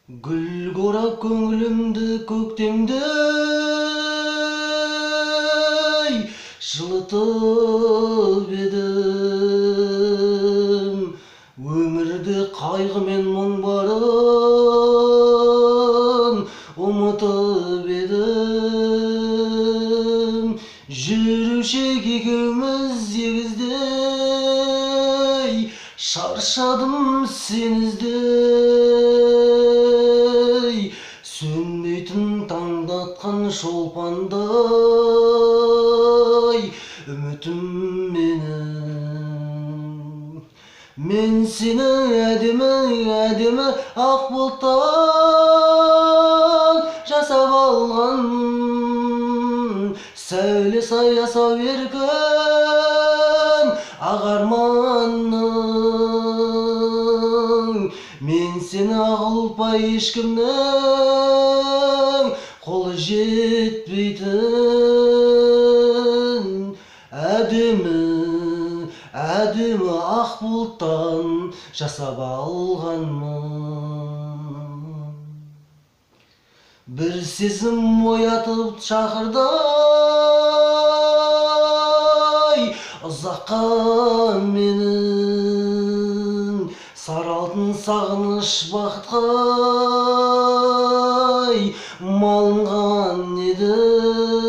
Gül ko'rab ko'nglimdi көктемдей жылытып едім. Өмірде қайғы мен мұң барын ұмытып едім. Жүрушек екеуміз егіздей, шаршадым сені іздей. Сөнбейтін таңдатқан шолпандай үмітім менің. Мен сені әдемі ақ бұлттан жасап алғанмын. Сәуле саясау еркін ақ арманның. Мен сені ағылпай ешкімнің қолы жетпейтін әдемі ақ бұлттан жасап алғанмын. Бір сезім оятып шақырдай ұзаққа менің. Сары алтын сағыныш бақытқа малынған едің.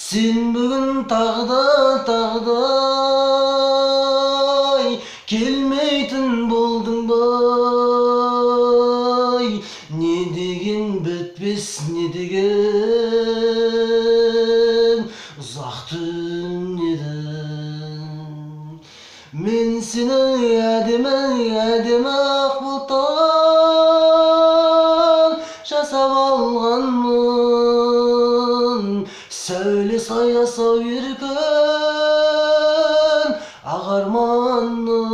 Сен бүгін тағдай келмейтін болдың бай. Не деген бітпес, не деген ұзақ түн едің. Мен сені әдемі ақ бұлттан жасап алғанмын. Сәуле саясау еркін ақ арманның.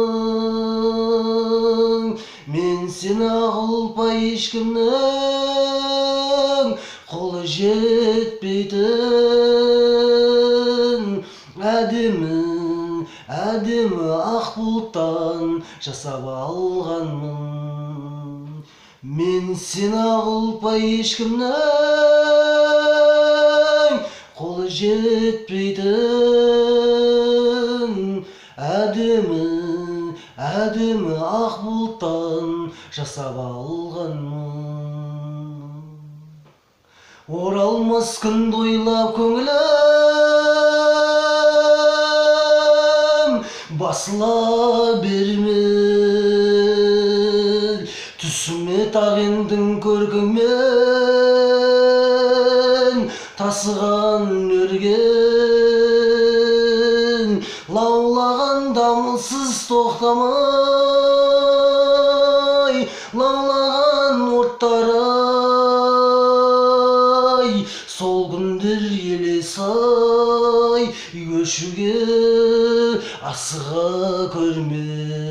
Мен сені ағылпай ешкімнің қолы жетпейтін әдемі ақ бұлттан жасап алғанмын. Мен сені ағылпай ешкімнің қолы жетпейтін әдемі ақ бұлттан жасап алғанмын. Оралмас күнді ойлап көңілім басыла бермек. Түсіме тағендің көркіңмен тасыған өрген. Лаулаған дамылсыз тоқтамай, лаулаған оттар-ай. Сол күндер елес-ай, өшуге асыға көрмен.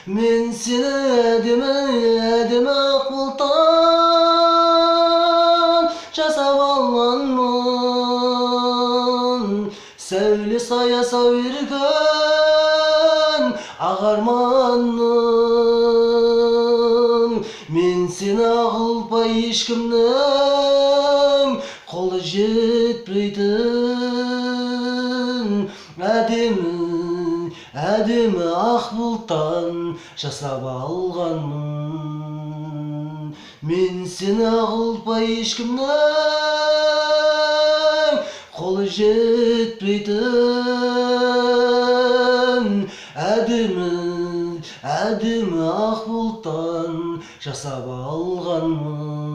Мен сені әдемі ақ бұлттан жасап алғанмын. Сәуле саясау еркін ақ арманның. Мен сені ағылпай ешкімнің қолы жетпейтін әдемі ақ бұлттан жасап алғанмын. Мен сені ағылпай ешкімнің қолы жетпейтін әдемі ақ бұлттан жасап алғанмын.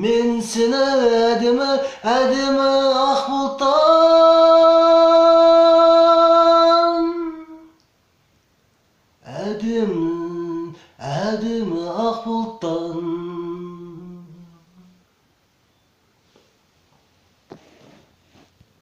Мен сені әдемі ақ бұлттан әдемі ақ бұлттан